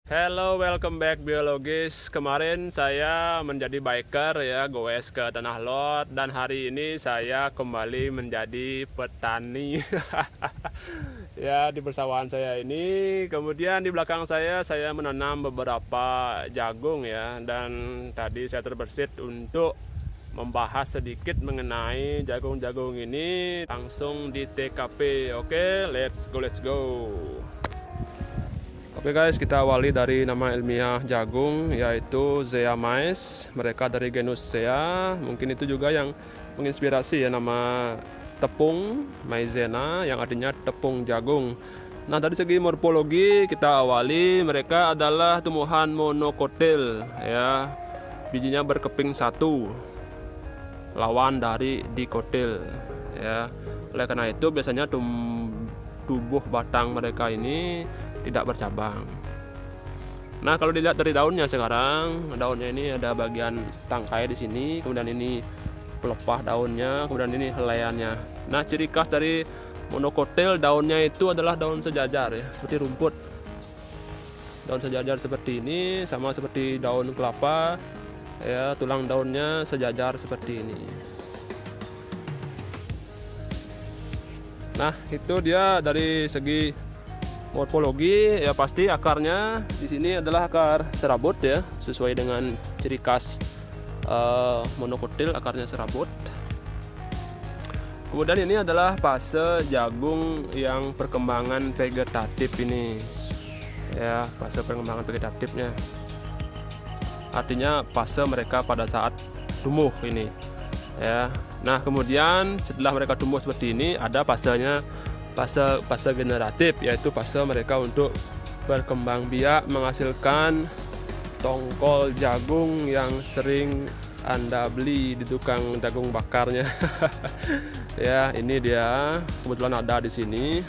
Hello, welcome back biologis. Kemarin saya menjadi biker ya, goes ke Tanah Lot, dan hari ini saya kembali menjadi petani. Ya, di persawahan saya ini. Kemudian di belakang saya menanam beberapa jagung ya, dan tadi saya terbersit untuk membahas sedikit mengenai jagung-jagung ini langsung di TKP. Oke, let's go. Oke guys, kita awali dari nama ilmiah jagung yaitu Zea maes. Mereka dari genus Zea. Mungkin itu juga yang menginspirasi ya nama tepung maizena yang artinya tepung jagung. Nah, dari segi morfologi kita awali, mereka adalah tumbuhan monokotil ya. Bijinya berkeping satu, lawan dari dikotil ya. Oleh karena itu biasanya tubuh batang mereka ini tidak bercabang. Nah, kalau dilihat dari daunnya sekarang, daunnya ini ada bagian tangkai di sini, kemudian ini pelepah daunnya, kemudian ini helaiannya. Nah, ciri khas dari monokotil daunnya itu adalah daun sejajar ya, seperti rumput. Daun sejajar seperti ini, sama seperti daun kelapa ya, tulang daunnya sejajar seperti ini. Nah, itu dia dari segi morfologi ya, pasti akarnya di sini adalah akar serabut ya, sesuai dengan ciri khas monokotil, akarnya serabut. Kemudian ini adalah fase jagung yang perkembangan vegetatif ini ya, fase perkembangan vegetatifnya. Artinya fase mereka pada saat tumbuh ini ya. Nah, kemudian setelah mereka tumbuh seperti ini ada fasenya, fase generatif, yaitu fase mereka untuk berkembang biak menghasilkan tongkol jagung yang sering Anda beli di tukang jagung bakarnya. Ya, ini dia kebetulan ada di sini.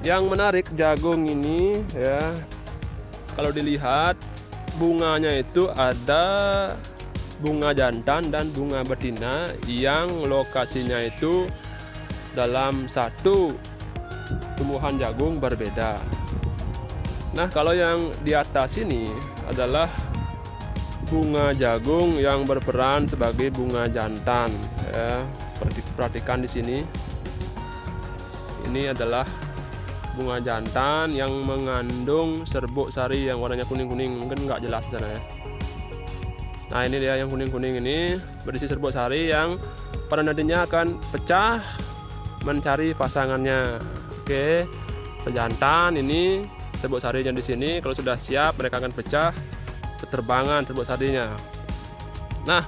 Yang menarik jagung ini ya, kalau dilihat bunganya itu ada bunga jantan dan bunga betina yang lokasinya itu dalam satu tumbuhan jagung berbeda. Nah, kalau yang di atas ini adalah bunga jagung yang berperan sebagai bunga jantan ya. Perhatikan di sini. Ini adalah bunga jantan yang mengandung serbuk sari yang warnanya kuning-kuning, mungkin nggak jelas sana ya. Nah, ini dia yang kuning-kuning ini berisi serbuk sari yang pada nantinya akan pecah mencari pasangannya. Oke, pejantan ini serbuk sarinya di sini. Kalau sudah siap, mereka akan pecah beterbangan serbuk sarinya. Nah,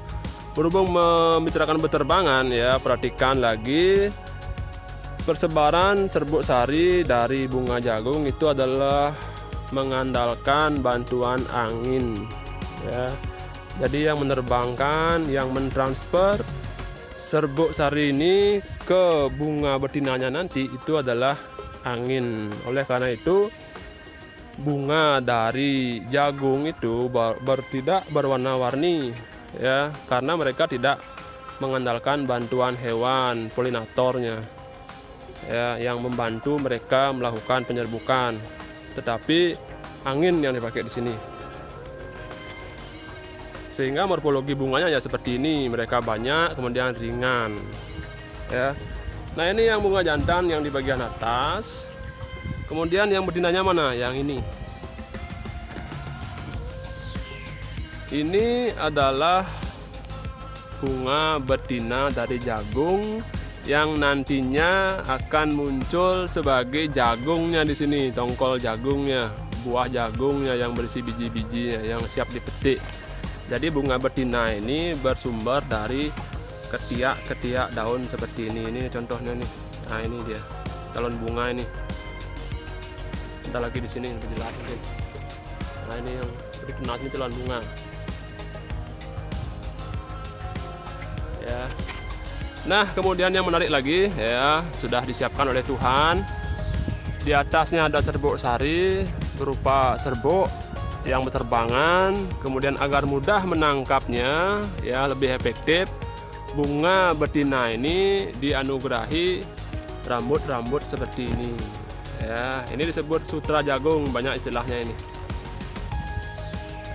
berhubung membicarakan beterbangan ya, perhatikan lagi persebaran serbuk sari dari bunga jagung itu adalah mengandalkan bantuan angin ya. Jadi yang menerbangkan, yang mentransfer serbuk sari ini ke bunga betinanya nanti itu adalah angin. Oleh karena itu bunga dari jagung itu tidak berwarna-warni ya, karena mereka tidak mengandalkan bantuan hewan polinatornya ya, yang membantu mereka melakukan penyerbukan, tetapi angin yang dipakai di sini. Sehingga morfologi bunganya ya seperti ini, mereka banyak kemudian ringan ya. Nah, ini yang bunga jantan yang di bagian atas. Kemudian yang betinanya mana? Yang ini. Ini adalah bunga betina dari jagung yang nantinya akan muncul sebagai jagungnya di sini, tongkol jagungnya, buah jagungnya yang berisi biji-bijinya yang siap dipetik. Jadi bunga betina ini bersumber dari ketiak-ketiak daun seperti ini. Ini contohnya nih. Nah, ini dia calon bunga ini. Ada lagi di sini lebih jelas mungkin. Nah, ini yang dikenal ini calon bunga. Ya. Nah, kemudian yang menarik lagi ya, sudah disiapkan oleh Tuhan. Di atasnya ada serbuk sari berupa serbuk yang berterbangan, kemudian agar mudah menangkapnya ya, lebih efektif, bunga betina ini dianugerahi rambut-rambut seperti ini ya. Ini disebut sutra jagung, banyak istilahnya ini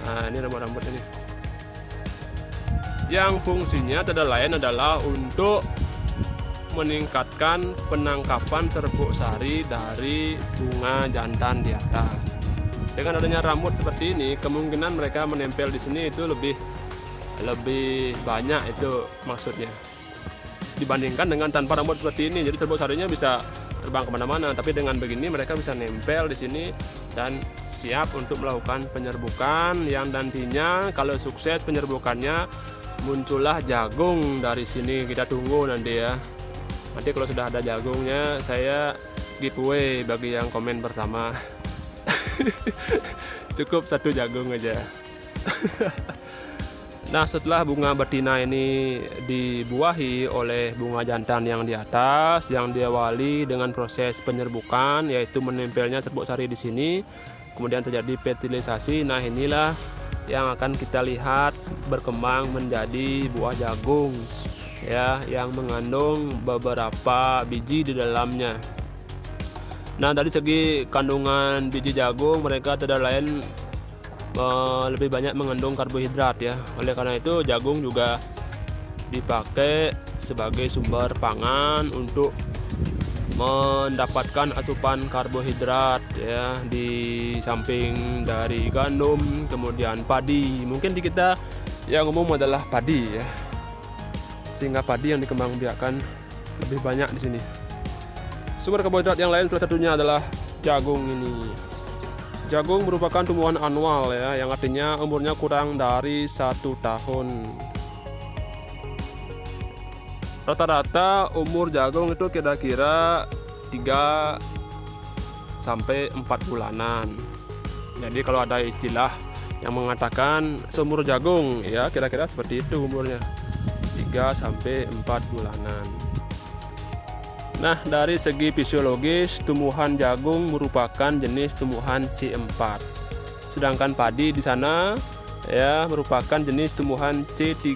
Nah, ini rambut-rambut ini. Yang fungsinya tidak lain adalah untuk meningkatkan penangkapan serbuk sari dari bunga jantan di atas. Dengan adanya rambut seperti ini, kemungkinan mereka menempel di sini itu lebih banyak, itu maksudnya, dibandingkan dengan tanpa rambut seperti ini. Jadi serbuk sarinya bisa terbang kemana-mana, tapi dengan begini mereka bisa nempel di sini dan siap untuk melakukan penyerbukan, yang nantinya kalau sukses penyerbukannya muncullah jagung dari sini. Kita tunggu nanti ya. Nanti kalau sudah ada jagungnya, saya giveaway bagi yang komen pertama. Cukup 1 jagung aja. Nah, setelah bunga betina ini dibuahi oleh bunga jantan yang di atas, yang diawali dengan proses penyerbukan, yaitu menempelnya serbuk sari di sini, kemudian terjadi fertilisasi. Nah, inilah yang akan kita lihat berkembang menjadi buah jagung, ya, yang mengandung beberapa biji di dalamnya. Nah, dari segi kandungan biji jagung, mereka tidak lain lebih banyak mengandung karbohidrat ya. Oleh karena itu jagung juga dipakai sebagai sumber pangan untuk mendapatkan asupan karbohidrat ya, di samping dari gandum, kemudian padi. Mungkin di kita yang umum adalah padi ya, sehingga padi yang dikembangbiakkan lebih banyak di sini. Sumber karbohidrat yang lain salah satunya adalah jagung ini. Jagung merupakan tumbuhan annual ya, yang artinya umurnya kurang dari 1 tahun. Rata-rata umur jagung itu kira-kira 3 sampai 4 bulanan. Jadi kalau ada istilah yang mengatakan seumur jagung ya, kira-kira seperti itu umurnya, 3 sampai 4 bulanan. Nah, dari segi fisiologis, tumbuhan jagung merupakan jenis tumbuhan C4. Sedangkan padi di sana ya merupakan jenis tumbuhan C3.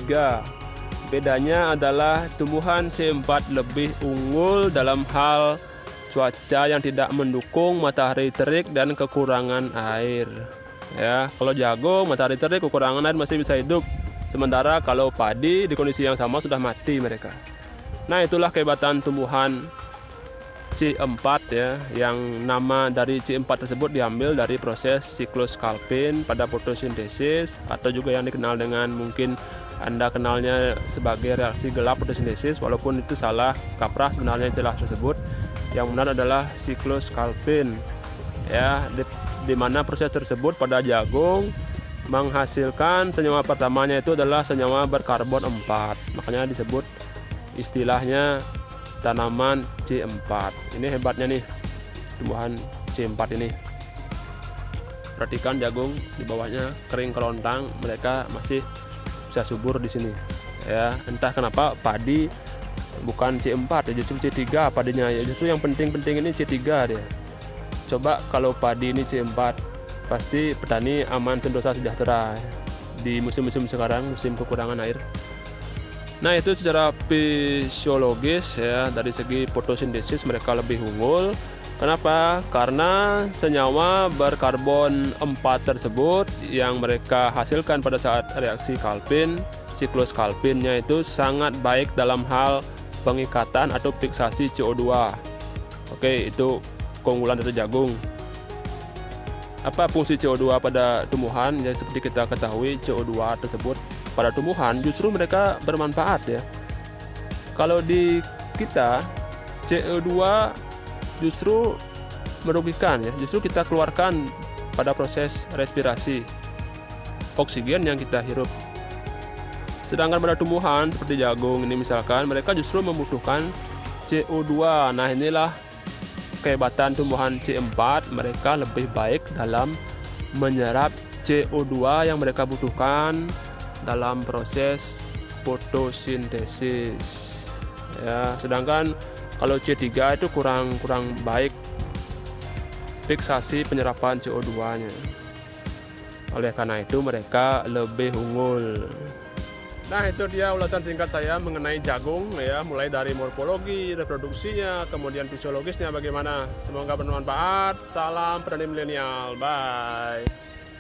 Bedanya adalah tumbuhan C4 lebih unggul dalam hal cuaca yang tidak mendukung, matahari terik dan kekurangan air. Ya, kalau jagung matahari terik, kekurangan air masih bisa hidup. Sementara kalau padi di kondisi yang sama sudah mati mereka. Nah, itulah kehebatan tumbuhan C4 ya, yang nama dari C4 tersebut diambil dari proses siklus Calvin pada fotosintesis, atau juga yang dikenal dengan, mungkin Anda kenalnya sebagai reaksi gelap fotosintesis, walaupun itu salah kaprah sebenarnya istilah tersebut. Yang benar adalah siklus Calvin ya, di mana proses tersebut pada jagung menghasilkan senyawa pertamanya itu adalah senyawa berkarbon 4. Makanya disebut istilahnya tanaman C4. Ini hebatnya nih tumbuhan C4 ini. Perhatikan jagung di bawahnya kering kerontang, mereka masih bisa subur di sini. Ya, entah kenapa padi bukan C4 ya, justru C3 padinya ya. Justru yang penting-penting ini C3 dia. Coba kalau padi ini C4, pasti petani aman sentosa sejahtera di musim-musim sekarang, musim kekurangan air. Nah, itu secara fisiologis ya, dari segi fotosintesis mereka lebih unggul. Kenapa? Karena senyawa berkarbon 4 tersebut yang mereka hasilkan pada saat reaksi Calvin, siklus Calvinnya itu sangat baik dalam hal pengikatan atau fiksasi CO2. Oke, itu keunggulan dari jagung. Apa fungsi CO2 pada tumbuhan? Ya, seperti kita ketahui, CO2 tersebut pada tumbuhan justru mereka bermanfaat ya. Kalau di kita CO2 justru merugikan ya, justru kita keluarkan pada proses respirasi, oksigen yang kita hirup. Sedangkan pada tumbuhan seperti jagung ini misalkan, mereka justru membutuhkan CO2. Nah, inilah kehebatan tumbuhan C4, mereka lebih baik dalam menyerap CO2 yang mereka butuhkan dalam proses fotosintesis ya. Sedangkan kalau C3 itu kurang baik fiksasi penyerapan CO2-nya. Oleh karena itu mereka lebih unggul. Nah, itu dia ulasan singkat saya mengenai jagung ya, mulai dari morfologi, reproduksinya, kemudian fisiologisnya bagaimana. Semoga bermanfaat. Salam petani milenial. Bye.